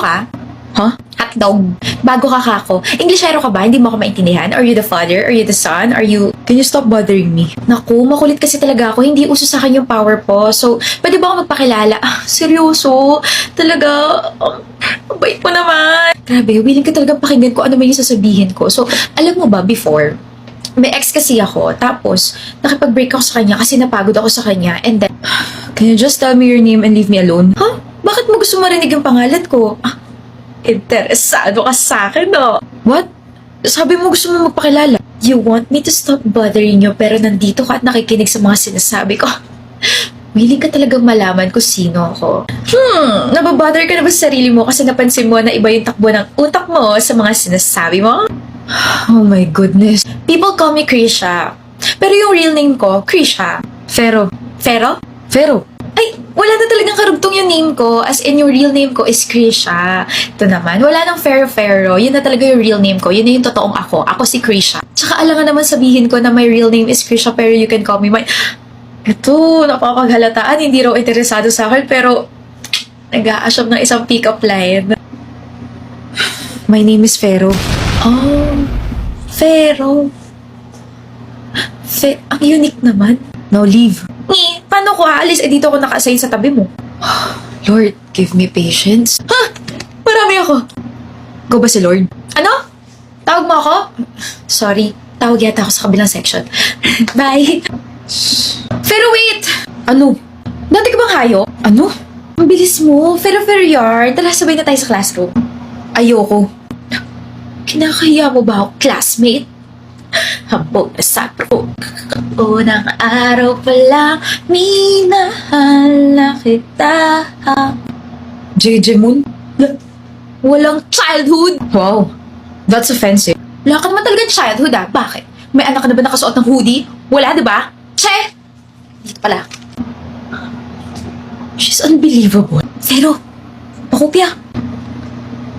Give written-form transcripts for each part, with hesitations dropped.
ka? Huh? Hotdog. Bago ka kako. Englishero ka ba? Hindi mo ako maintindihan? Are you the father? Are you the son? Are you... Can you stop bothering me? Naku, makulit kasi talaga ako. Hindi uso sa akin yung power po. So, pwede ba ako magpakilala? Ah, seryoso? Talaga? Ang bait mo naman. Grabe, willing ka talaga pakinggan ko ano man yung sasabihin ko. So, alam mo ba, before, may ex kasi ako. Tapos, nakipag-break ako sa kanya kasi napagod ako sa kanya. And then, Can you just tell me your name and leave me alone? huh? Bakit mo gusto marinig yung pangalan ko? Ah, interesado ka sa akin, no? What? Sabi mo gusto mo magpakilala. You want me to stop bothering you pero nandito ka at nakikinig sa mga sinasabi ko. Willing ka talagang malaman kung sino ako. Nababother ka na ba sa sarili mo kasi napansin mo na iba yung takbo ng utak mo sa mga sinasabi mo? Oh my goodness. People call me Krisha. Pero yung real name ko, Krisha. Fero. Fero? Fero. Ay, wala na talagang karugtong yung name ko. As in, yung real name ko is Krisha. Ito naman, wala nang Fero. Yun na talaga yung real name ko. Yun na yung totoong ako. Ako si Krisha. Tsaka alangan naman sabihin ko na my real name is Krisha pero you can call me my... Ito, napapaghalataan. Hindi raw interesado sa akin pero nag-a-assume ng isang pick-up line. My name is Fero. Oh, Fero. Ang unique naman. Now leave. Paano ko aalis? Dito ako naka-assign sa tabi mo. Lord, give me patience. Ha? Marami ako. Go ba si Lord? Ano? Tawag mo ako? Sorry, tawag yata ako sa kabilang section. Bye. Pero wait! Ano? Dati ka bang hayo? Ano? Ang bilis mo. Pero yard. Tala, sabay na tayo sa classroom. Ayoko. Kinakahiya mo ba ako, classmate? Habog na sa unang araw pa lang, minahal na kita. JJ Moon? Walang childhood. Wow. That's offensive. Wala ka naman talagang childhood ah. Bakit? May anak ka na ba nakasuot ng hoodie? Wala, di ba? Che! Dito pala. She's unbelievable. Pero, pakopya.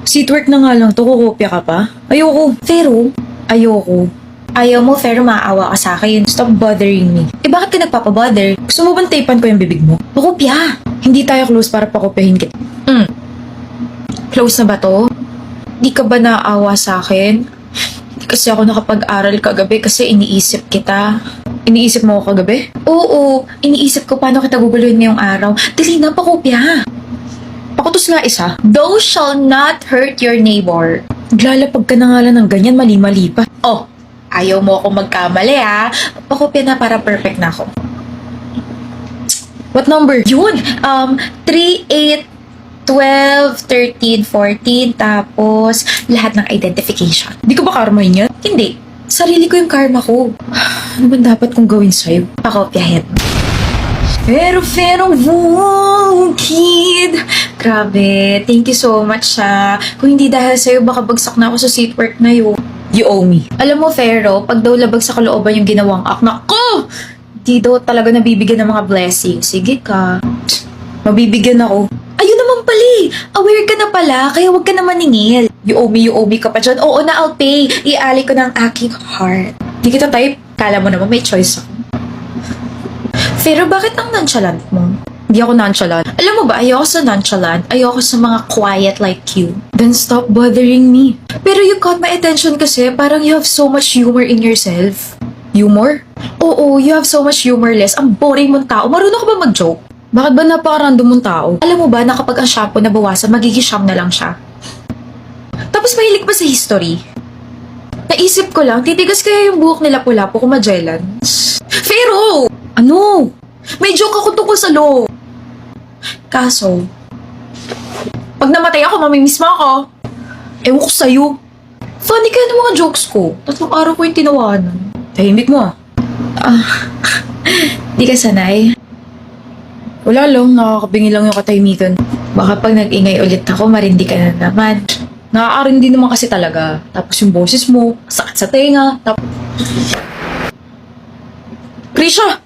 Seatwork na nga lang to, kukopya ka pa? Ayoko. Pero, Ayoko. ayaw mo, pero maawa ka sa akin. Stop bothering me. Eh bakit ka nagpapabother? Gusto mo bang tapean ko yung bibig mo? Pakopya. Hindi tayo close para pakopyahin kita. Close na ba to? Di ka ba naawa sa akin? Di kasi ako nakapag-aral kagabi kasi iniisip kita. Iniisip mo ako kagabi? Oo, iniisip ko paano kita guguluhin ngayong araw. Dali na, pakopya. Pakutos nga isa. Thou shall not hurt your neighbor. Naglalapag ka na nga lang ng ganyan, mali-mali pa. Oh, ayaw mo ako magkamali ha. Pakopya na para perfect na ako. What number? Yun, 3, 8, 12, 13, 14, tapos lahat ng identification. Di ko ba karma yun yan? Hindi, sarili ko yung karma ko. Ano ba dapat kong gawin sa'yo? Pakopyahin. Pero, wow, kid. Grabe, thank you so much ha. Kung hindi dahil sa'yo, baka bagsak na ako sa seatwork na yun. You owe me. Alam mo, Fero, pag daw labag sa kalooban yung ginawang act na, di daw talaga nabibigyan ng mga blessings. Sige ka. Mabibigyan ako. Ayun naman pala eh. Aware ka na pala, kaya wag ka na maningil. You owe me ka pa dyan. Oo na, I'll pay. Iali ko ng aking heart. Di kita type. Kala mo naman may choice ako. Pero bakit ang nonchalant mo? Di ako nonchalant. Alam mo ba, ayoko sa nonchalant. Ayoko sa mga quiet like you. Then stop bothering me. Pero you caught my attention kasi parang you have so much humor in yourself. Humor? Oo, you have so much humorless. Ang boring mong tao. Marunong ka ba mag-joke? Bakit ba napaka-random mong tao? Alam mo ba na kapag ang shampoo nabawasan, magiging siyam na lang siya? Tapos mahilig pa sa history. Naisip ko lang, titigas kaya yung buhok nila pula-po kung Magellan. Pero! Ano? May joke ako tungkol sa law. Kaso, pag namatay ako, mamimiss mo ako. Ewan ko sa'yo. Funny kaya ng mga jokes ko. 3 araw ko yung tinawanan. Tahimik mo ah. Di ka sanay? Wala lang, nakakabingi lang yung katahimikan. Baka pag nag-ingay ulit ako, marindi ka na naman. Nakakaarindi naman kasi talaga. Tapos yung boses mo, sakit sa tenga. Krisha!